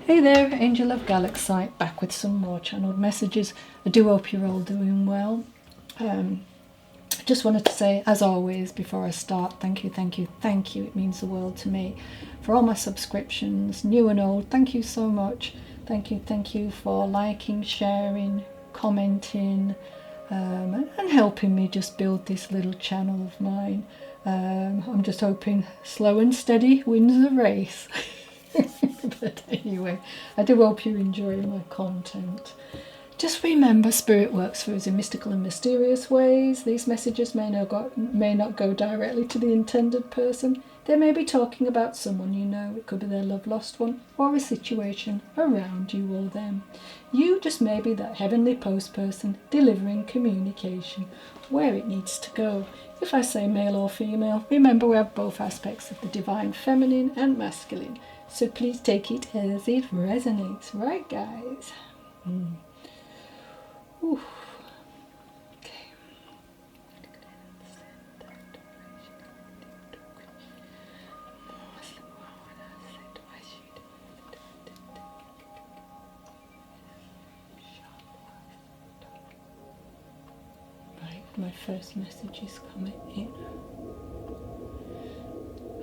Hey there, Angel of Galaxy, back with some more channeled messages. I do hope you're all doing well. I just wanted to say, as always, before I start, thank you, thank you, thank you. It means the world to me. For all my subscriptions, new and old, thank you so much. Thank you for liking, sharing, commenting, and helping me just build this little channel of mine. I'm just hoping slow and steady wins the race. But anyway, I do hope you're enjoying my content. Just remember, Spirit works for us in mystical and mysterious ways. These messages may not go directly to the intended person. They may be talking about someone you know. It could be their love lost one, or a situation around you or them. You just may be that heavenly post person delivering communication where it needs to go. If I say male or female, remember we have both aspects of the divine feminine and masculine. So please take it as it resonates, right guys? Ooh. Okay. Right, my first message is coming in.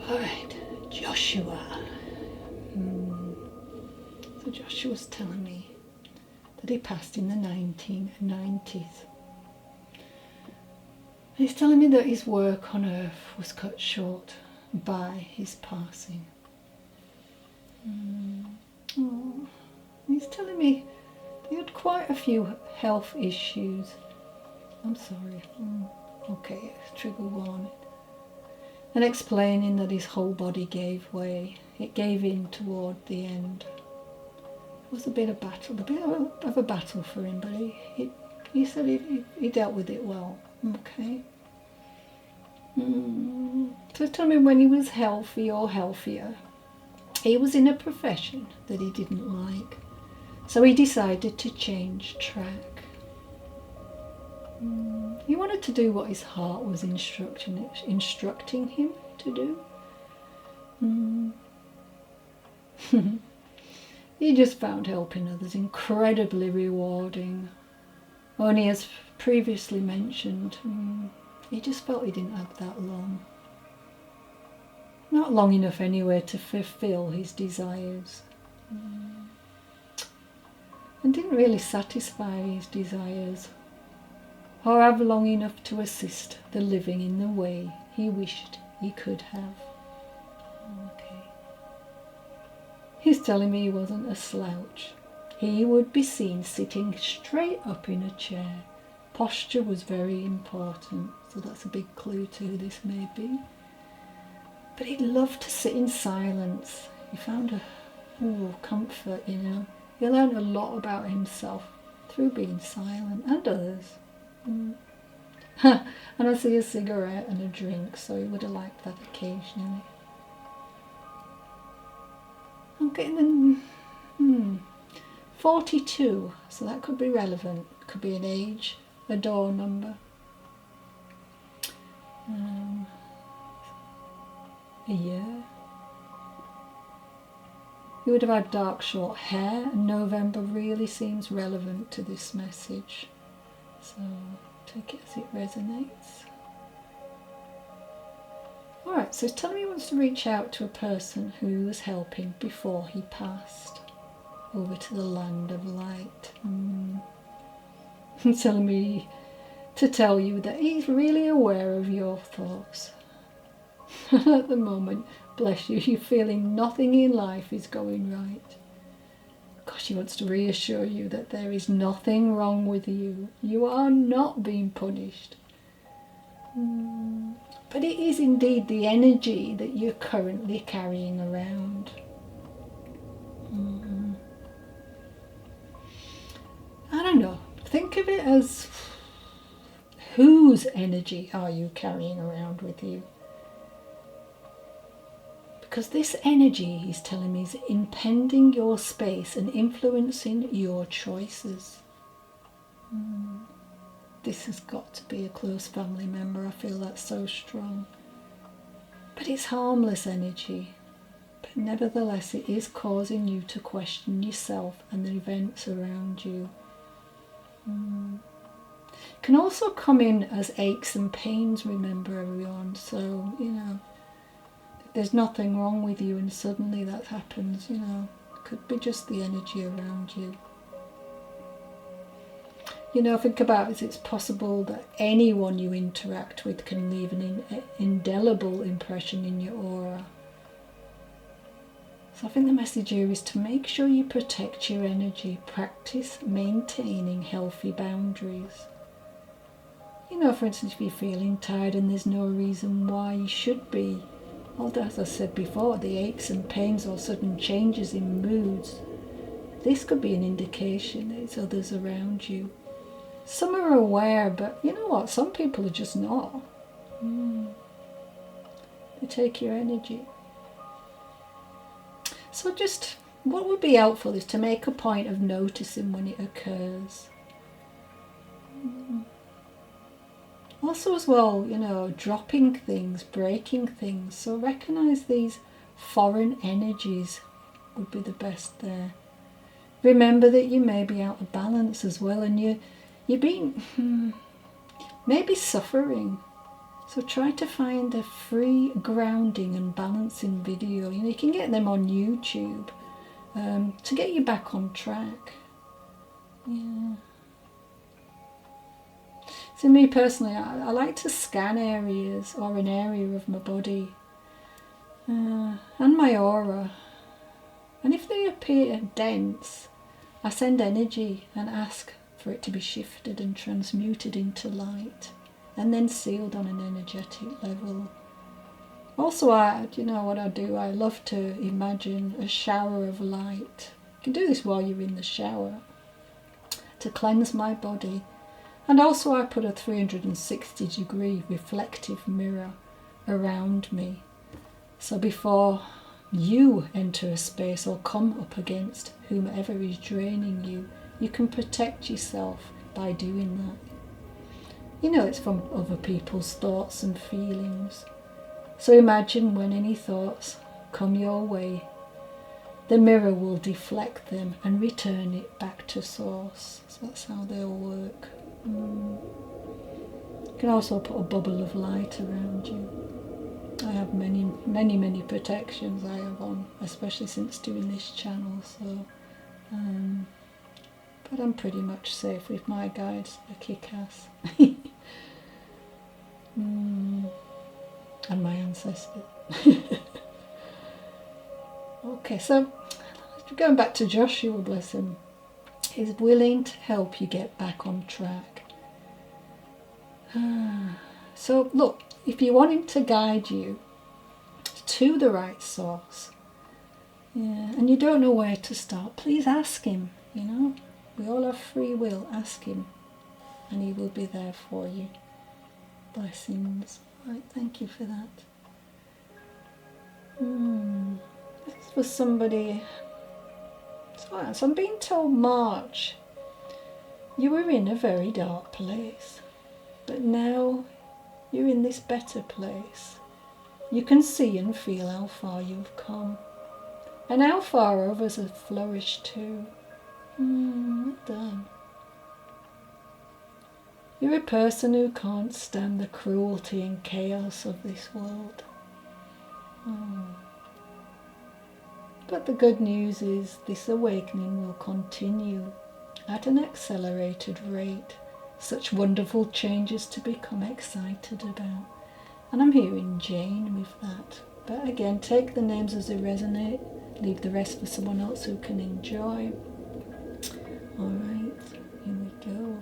Alright, Joshua. So Joshua's telling me that he passed in the 1990s. He's telling me that his work on earth was cut short by his passing. He's telling me he had quite a few health issues. I'm sorry. Okay, trigger warning. And explaining that his whole body gave way. It gave in toward the end. It was a bit of a battle for him, but he said he dealt with it well. Okay. So tell me, when he was healthy or healthier, he was in a profession that he didn't like. So he decided to change track. He wanted to do what his heart was instructing him to do. He just found helping others incredibly rewarding. Only, as previously mentioned, he just felt he didn't have that long. Not long enough anyway to fulfill his desires. And didn't really satisfy his desires, or have long enough to assist the living in the way he wished he could have. Okay. He's telling me he wasn't a slouch. He would be seen sitting straight up in a chair. Posture was very important, so that's a big clue to who this may be. But he loved to sit in silence. He found a comfort, you know. He learned a lot about himself through being silent, and others. And I see a cigarette and a drink, so he would have liked that occasionally. I'm getting 42, so that could be relevant. Could be an age, a door number, a year. He would have had dark short hair, and November really seems relevant to this message. So take it as it resonates. Alright, so tell me he wants to reach out to a person who was helping before he passed over to the land of light. He's telling me to tell you that he's really aware of your thoughts. At the moment, bless you, you're feeling nothing in life is going right. Gosh, he wants to reassure you that there is nothing wrong with you. You are not being punished. But it is indeed the energy that you're currently carrying around. I don't know. Think of it as, whose energy are you carrying around with you? Because this energy, he's telling me, is impending your space and influencing your choices. This has got to be a close family member. I feel that's so strong. But it's harmless energy. But nevertheless, it is causing you to question yourself and the events around you. Can also come in as aches and pains, remember everyone. So, there's nothing wrong with you and suddenly that happens, it could be just the energy around you. Think about it, it's possible that anyone you interact with can leave an indelible impression in your aura. So I think the message here is to make sure you protect your energy, practice maintaining healthy boundaries. For instance, if you're feeling tired and there's no reason why you should be, or as I said before, the aches and pains or sudden changes in moods, this could be an indication that it's others around you. Some are aware, but you know what? Some people are just not. They take your energy. So just what would be helpful is to make a point of noticing when it occurs. Also as well, dropping things, breaking things. So recognise these foreign energies would be the best there. Remember that you may be out of balance as well, and you're being maybe suffering. So try to find a free grounding and balancing video. You can get them on YouTube to get you back on track. Yeah. So me personally, I like to scan areas or an area of my body and my aura. And if they appear dense, I send energy and ask for it to be shifted and transmuted into light and then sealed on an energetic level. Also, what I do? I love to imagine a shower of light. You can do this while you're in the shower to cleanse my body. And also I put a 360-degree reflective mirror around me. So before you enter a space or come up against whomever is draining you, you can protect yourself by doing that. It's from other people's thoughts and feelings. So imagine when any thoughts come your way, the mirror will deflect them and return it back to source. So that's how they'll work. You can also put a bubble of light around you. I have many protections I have on, especially since doing this channel. So, but I'm pretty much safe with my guides. They're kick-ass. And my ancestors. Okay, so going back to Joshua, bless him. He's willing to help you get back on track. So look, if you want him to guide you to the right source, and you don't know where to start, please ask him. We all have free will. Ask him and he will be there for you. Blessings. Right, thank you for that. This was somebody. So I'm being told, March, you were in a very dark place, but now you're in this better place. You can see and feel how far you've come, and how far others have flourished too. Well done. You're a person who can't stand the cruelty and chaos of this world. But the good news is this awakening will continue at an accelerated rate. Such wonderful changes to become excited about. And I'm hearing Jane with that. But again, take the names as they resonate. Leave the rest for someone else who can enjoy. Alright, here we go.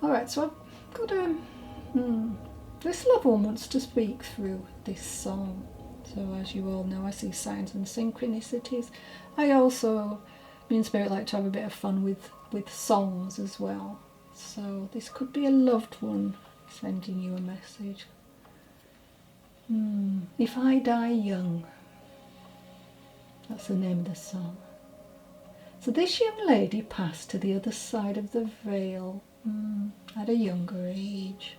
Alright, so I've got this loved one wants to speak through this song. So as you all know, I see signs and synchronicities. I also, me and Spirit, like to have a bit of fun with songs as well. So this could be a loved one sending you a message. If I die young. That's the name of the song. So this young lady passed to the other side of the veil at a younger age,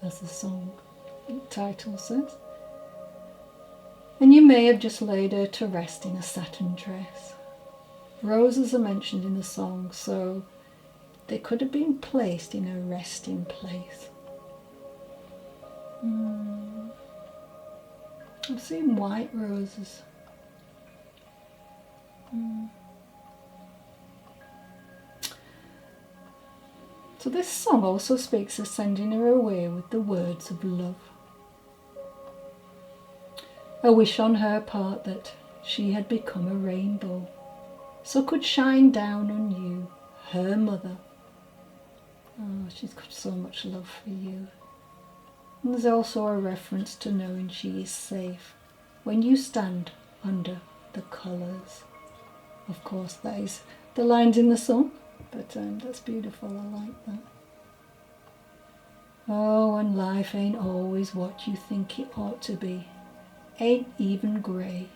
as the song title says. And you may have just laid her to rest in a satin dress. Roses are mentioned in the song, so they could have been placed in a resting place. I'm seeing white roses. So this song also speaks of sending her away with the words of love. A wish on her part that she had become a rainbow, so could shine down on you, her mother. Oh, she's got so much love for you. And there's also a reference to knowing she is safe when you stand under the colours. Of course, that is the lines in the song, but that's beautiful. I like that. Oh, and life ain't always what you think it ought to be. Ain't even grey,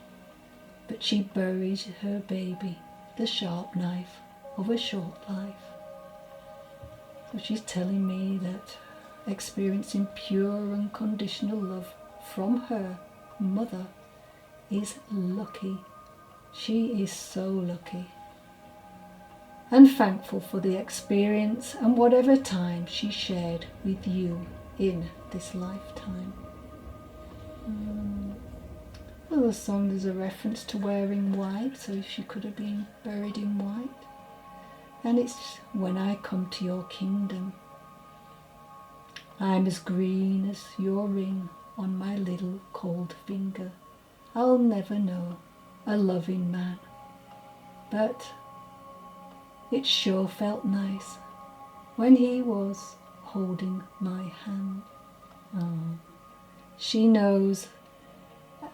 but she buries her baby, the sharp knife of a short life. So she's telling me that experiencing pure unconditional love from her mother is lucky. She is so lucky. And thankful for the experience and whatever time she shared with you in this lifetime. Well, the song, there's a reference to wearing white, so she could have been buried in white. And it's when I come to your kingdom, I'm as green as your ring on my little cold finger. I'll never know a loving man, but it sure felt nice when he was holding my hand. Oh, she knows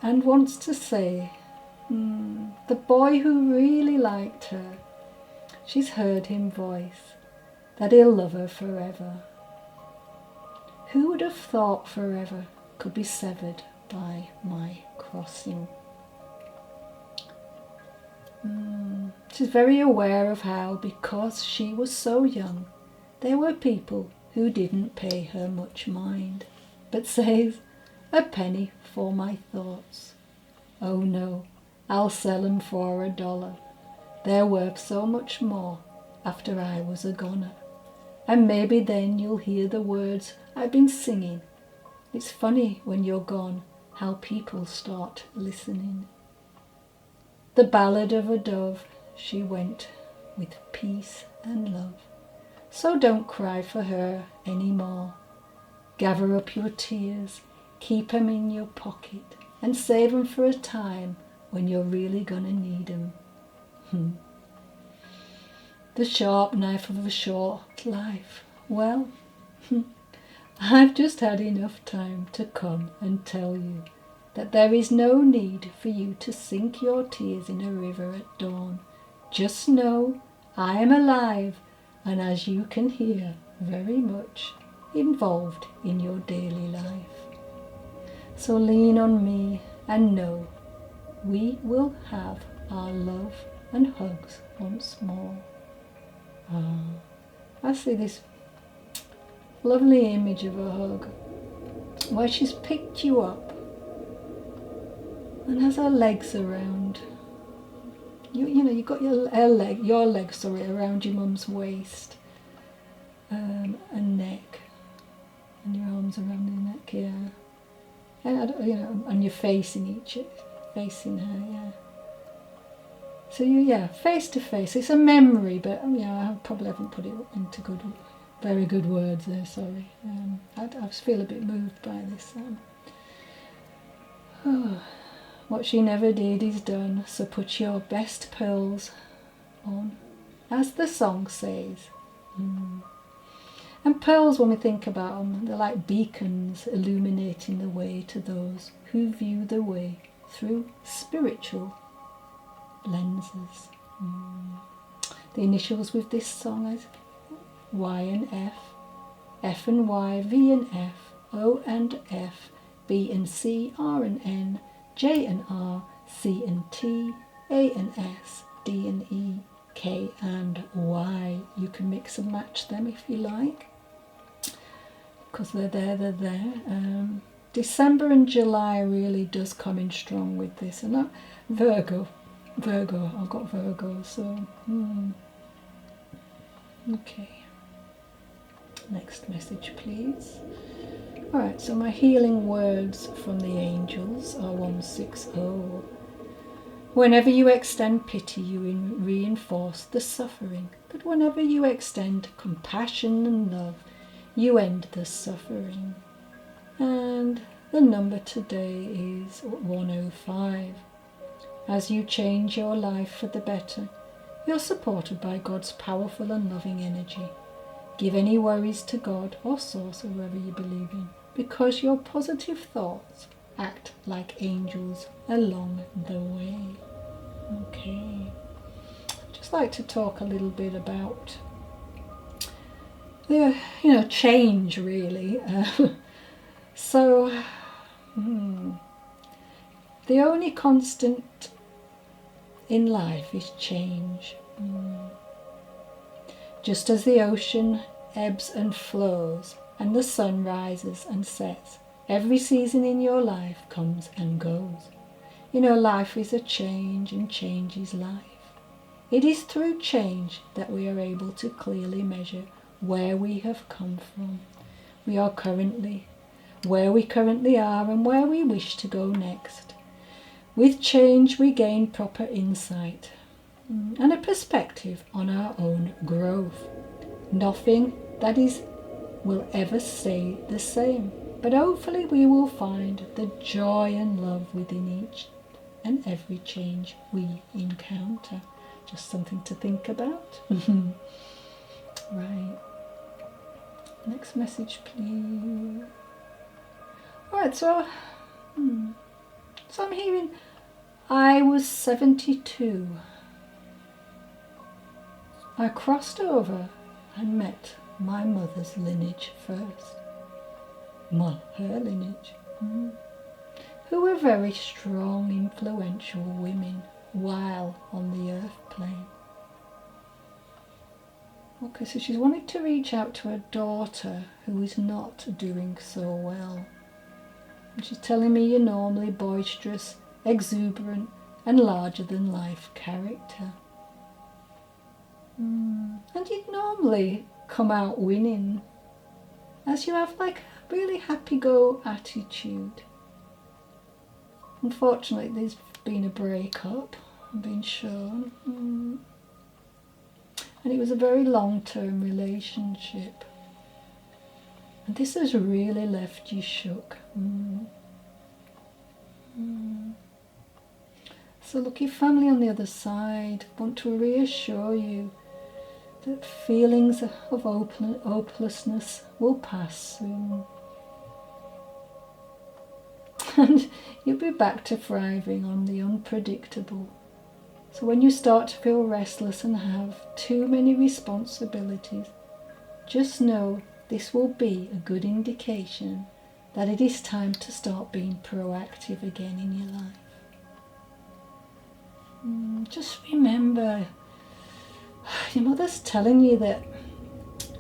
and wants to say, the boy who really liked her, she's heard him voice that he'll love her forever. Who would have thought forever could be severed by my crossing? She's very aware of how, because she was so young, there were people who didn't pay her much mind, but says, a penny for my thoughts. Oh no, I'll sell 'em for $1. They're worth so much more after I was a goner. And maybe then you'll hear the words I've been singing. It's funny when you're gone how people start listening. The ballad of a dove, she went with peace and love. So don't cry for her any more. Gather up your tears, keep 'em in your pocket, and save 'em for a time when you're really gonna need 'em. The sharp knife of a short life. Well, I've just had enough time to come and tell you that there is no need for you to sink your tears in a river at dawn. Just know I am alive, and as you can hear, very much involved in your daily life. So lean on me and know we will have our love and hugs once more. I see this lovely image of a hug where she's picked you up and has her legs around you. You know, you've got your legs around your mum's waist and neck, and your arms around her neck, yeah. And and you're facing her, yeah. So face to face. It's a memory, but I probably haven't put it into very good words there. Sorry. I feel a bit moved by this. What she never did is done. So put your best pearls on, as the song says. And pearls, when we think about them, they're like beacons illuminating the way to those who view the way through spiritual lenses. The initials with this song is Y and F, F and Y, V and F, O and F, B and C, R and N, J and R, C and T, A and S, D and E, K and Y. You can mix and match them if you like, because they're there. December and July really does come in strong with this. And that Virgo, I've got Virgo, so okay. Next message, please. Alright, so my healing words from the angels are 160. Whenever you extend pity, you reinforce the suffering. But whenever you extend compassion and love, you end the suffering. And the number today is 105. As you change your life for the better, you're supported by God's powerful and loving energy. Give any worries to God or Source or whoever you believe in, because your positive thoughts act like angels along the way. Okay. I'd just like to talk a little bit about the, change really. So, the only constant in life is change. Just as the ocean ebbs and flows, and the sun rises and sets, every season in your life comes and goes. Life is a change, and change is life. It is through change that we are able to clearly measure where we have come from. We are currently where we currently are and where we wish to go next. With change we gain proper insight and a perspective on our own growth. Nothing, that is, will ever stay the same, but hopefully we will find the joy and love within each and every change we encounter. Just something to think about. Right. Next message, please. Alright, so I'm hearing I was 72. I crossed over and met my mother's lineage first. Well, her lineage. Who were very strong, influential women while on the earth plane. Okay, so she's wanting to reach out to her daughter who is not doing so well. And she's telling me you're normally boisterous, exuberant and larger than life character. And you'd normally come out winning, as you have like a really happy-go attitude. Unfortunately, there's been a breakup, I've been shown. And it was a very long-term relationship. And this has really left you shook. So look, your family on the other side want to reassure you that feelings of hopelessness will pass soon. And you'll be back to thriving on the unpredictable. So when you start to feel restless and have too many responsibilities, just know this will be a good indication that it is time to start being proactive again in your life. Just remember, your mother's telling you that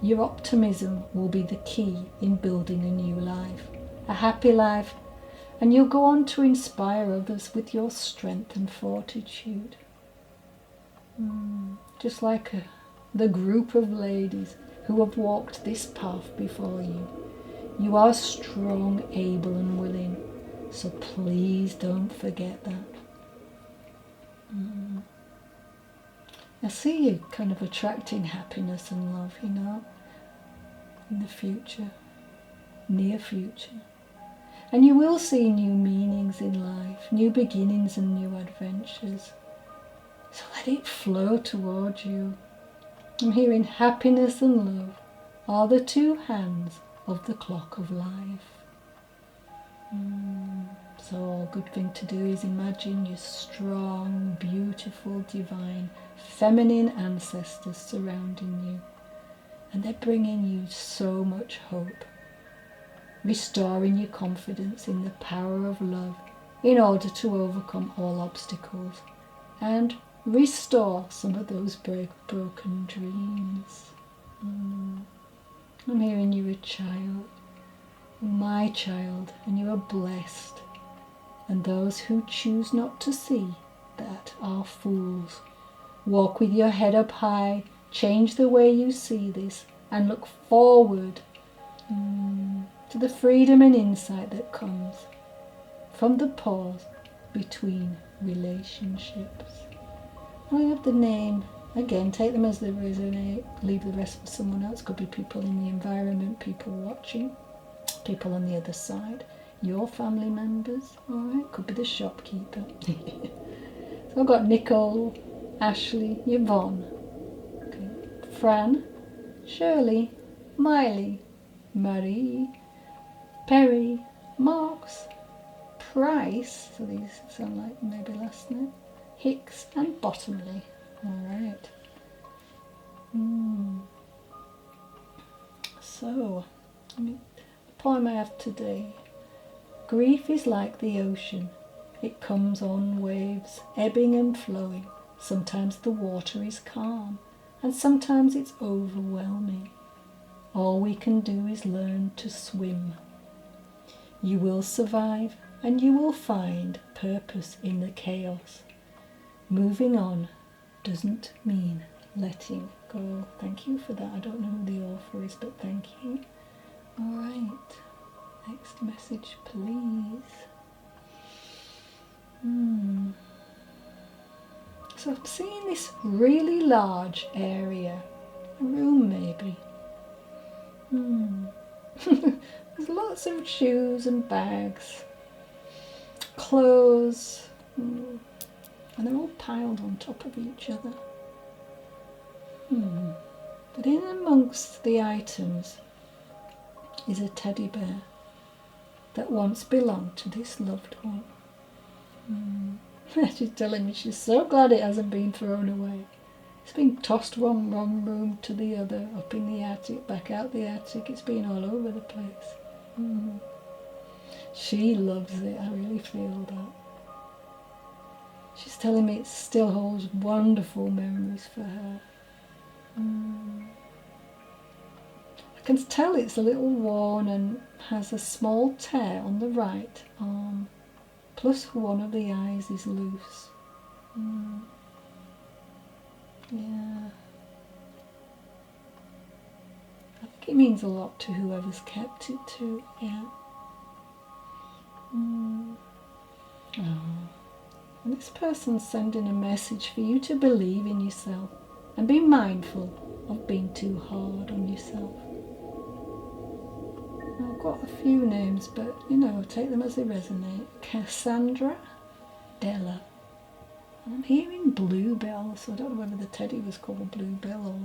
your optimism will be the key in building a new life, a happy life, and you'll go on to inspire others with your strength and fortitude. Just like the group of ladies who have walked this path before you. You are strong, able and willing, so please don't forget that. I see you kind of attracting happiness and love, in the future, near future. And you will see new meanings in life, new beginnings and new adventures. So let it flow towards you. I'm hearing happiness and love are the two hands of the clock of life. So a good thing to do is imagine your strong, beautiful, divine, feminine ancestors surrounding you. And they're bringing you so much hope, restoring your confidence in the power of love in order to overcome all obstacles and restore some of those broken dreams. I'm hearing you're a child. my child, and you are blessed. And those who choose not to see that are fools. Walk with your head up high, change the way you see this, and look forward to the freedom and insight that comes from the pause between relationships. I have the name. Again, take them as they resonate. Leave the rest for someone else. Could be people in the environment, people watching, people on the other side, your family members. Alright, could be the shopkeeper. So I've got Nicole, Ashley, Yvonne, okay, Fran, Shirley, Miley, Marie, Perry, Marks, Price, so these sound like maybe last name, Hicks and Bottomley. Alright. So, the poem I have today. Grief is like the ocean. It comes on waves, ebbing and flowing. Sometimes the water is calm, and sometimes it's overwhelming. All we can do is learn to swim. You will survive, and you will find purpose in the chaos. Moving on doesn't mean letting go. Thank you for that. I don't know who the author is, but thank you. All right. Next message, please. So I'm seeing this really large area, a room maybe. There's lots of shoes and bags, clothes, and they're all piled on top of each other. But in amongst the items is a teddy bear that once belonged to this loved one. She's telling me she's so glad it hasn't been thrown away. It's been tossed from one room to the other, up in the attic, back out the attic. It's been all over the place. She loves it. I really feel that. She's telling me it still holds wonderful memories for her. I can tell it's a little worn and has a small tear on the right arm. Plus one of the eyes is loose. Yeah. I think it means a lot to whoever's kept it too. Yeah. And this person's sending a message for you to believe in yourself and be mindful of being too hard on yourself. I've got a few names, but take them as they resonate. Cassandra, Della. I'm hearing Bluebell, so I don't know whether the teddy was called Bluebell or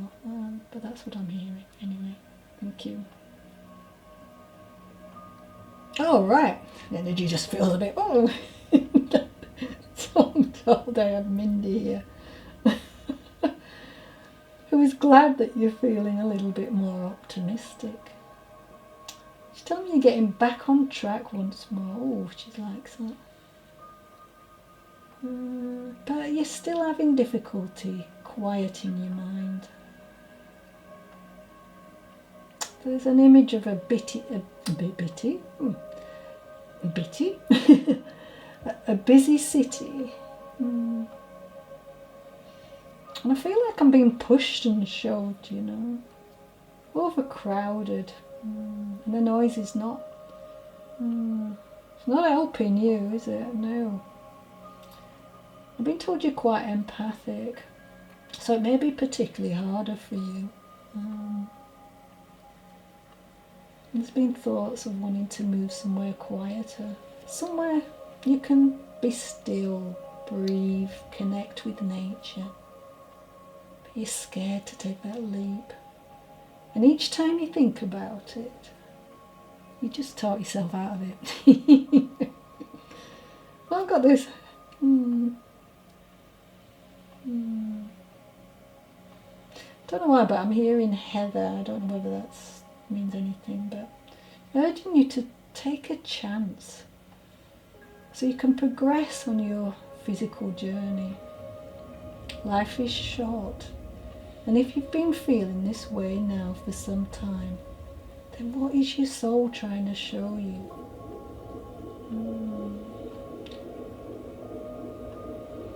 but that's what I'm hearing anyway. Thank you. Oh right, the energy just feels a bit. So I'm told I have Mindy here, who is glad that you're feeling a little bit more optimistic. She's telling me you're getting back on track once more. Oh, she likes that. But you're still having difficulty quieting your mind. There's an image of a busy city. And I feel like I'm being pushed and shoved, overcrowded. And the noise is not, it's not helping you, is it? No. I've been told you're quite empathic, so it may be particularly harder for you. There's been thoughts of wanting to move somewhere quieter, somewhere you can be still, breathe, connect with nature. But you're scared to take that leap. And each time you think about it, you just talk yourself out of it. Well, I've got this. Don't know why, but I'm hearing Heather. I don't know whether that means anything, but urging you to take a chance so you can progress on your physical journey. Life is short, and if you've been feeling this way now for some time, then what is your soul trying to show you?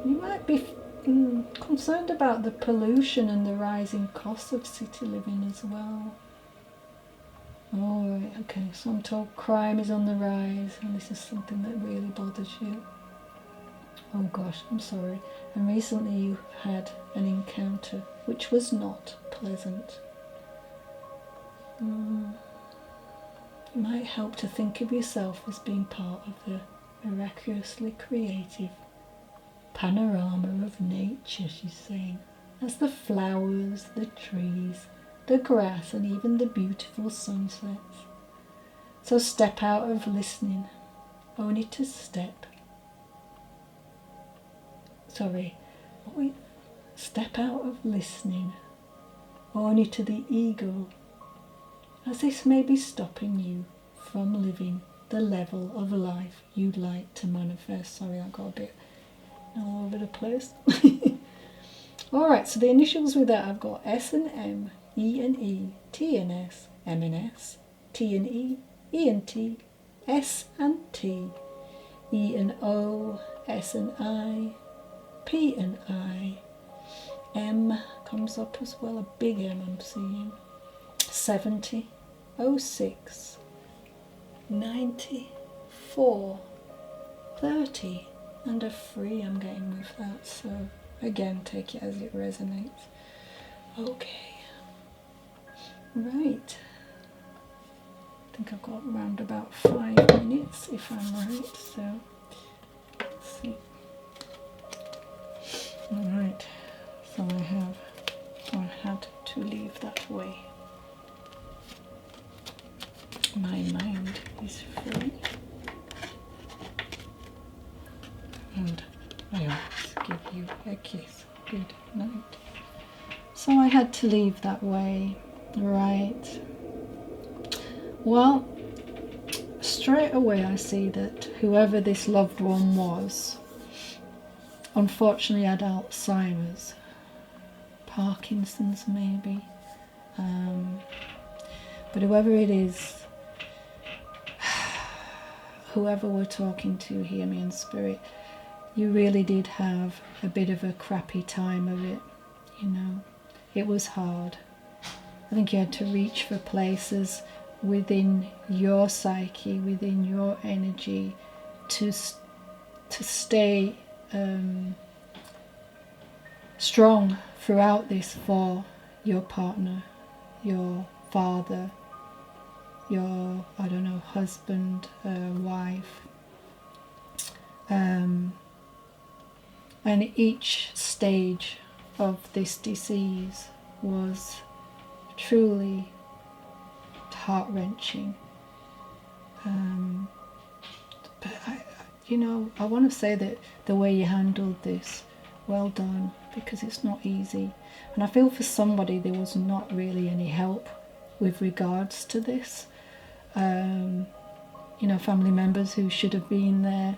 You might be concerned about the pollution and the rising costs of city living as well. Alright, okay, so I'm told crime is on the rise, and this is something that really bothers you. Oh gosh, I'm sorry. And recently you had an encounter which was not pleasant. It might help to think of yourself as being part of the miraculously creative panorama of nature, she's saying, as the flowers, the trees, the grass, and even the beautiful sunsets. So step out of listening, only to step. Step out of listening, only to the ego, as this may be stopping you from living the level of life you'd like to manifest. Sorry, I got a bit all over the place. Alright, so the initials with that I've got S and M, E and E, T and S, M and S, T and E and T, S and T, E and O, S and I, P and I, M comes up as well, a big M I'm seeing, 70, 06, 90, 4, 30, and a 3 I'm getting with that, so again, take it as it resonates. Okay, right, I think I've got around about 5 minutes if I'm right, so let's see. Alright, so I had to leave that way. My mind is free, and I always give you a kiss. Good night. So I had to leave that way, right? Well, straight away I see that whoever this loved one was, unfortunately had Alzheimer's, Parkinson's maybe, but whoever it is, whoever we're talking to, hear me in spirit, you really did have a bit of a crappy time of it, you know. It was hard. I think you had to reach for places within your psyche, within your energy, to stay strong throughout this for your partner, your father, your, I don't know, husband, wife. And each stage of this disease was truly heart-wrenching. But I want to say that the way you handled this, well done, because it's not easy. And I feel for somebody there was not really any help with regards to this. Family members who should have been there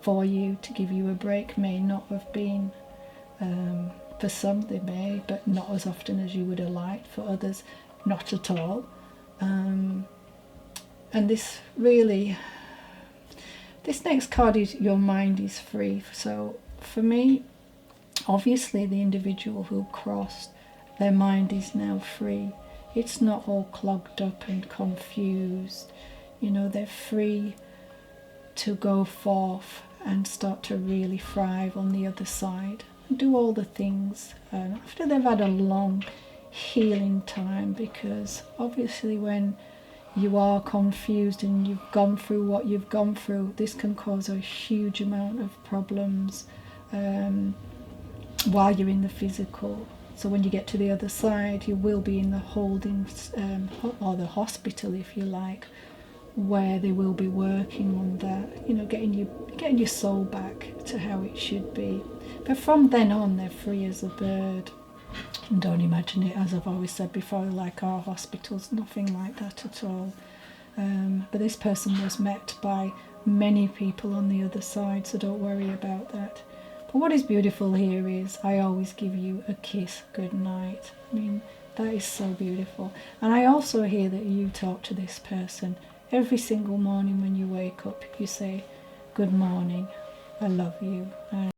for you to give you a break may not have been. For some they may, but not as often as you would have liked. For others, not at all. And this next card is your mind is free. So for me, obviously the individual who crossed, their mind is now free. It's not all clogged up and confused. They're free to go forth and start to really thrive on the other side and do all the things after they've had a long healing time, because obviously when you are confused and you've gone through what you've gone through, this can cause a huge amount of problems while you're in the physical. So when you get to the other side, you will be in the holding or the hospital, if you like, where they will be working on that, getting your soul back to how it should be. But from then on, they're free as a bird. And don't imagine it, as I've always said before, like our hospitals, nothing like that at all. But this person was met by many people on the other side, so don't worry about that. But what is beautiful here is I always give you a kiss good night. I mean, That is so beautiful. And I also hear that you talk to this person every single morning when you wake up. You say, good morning, I love you.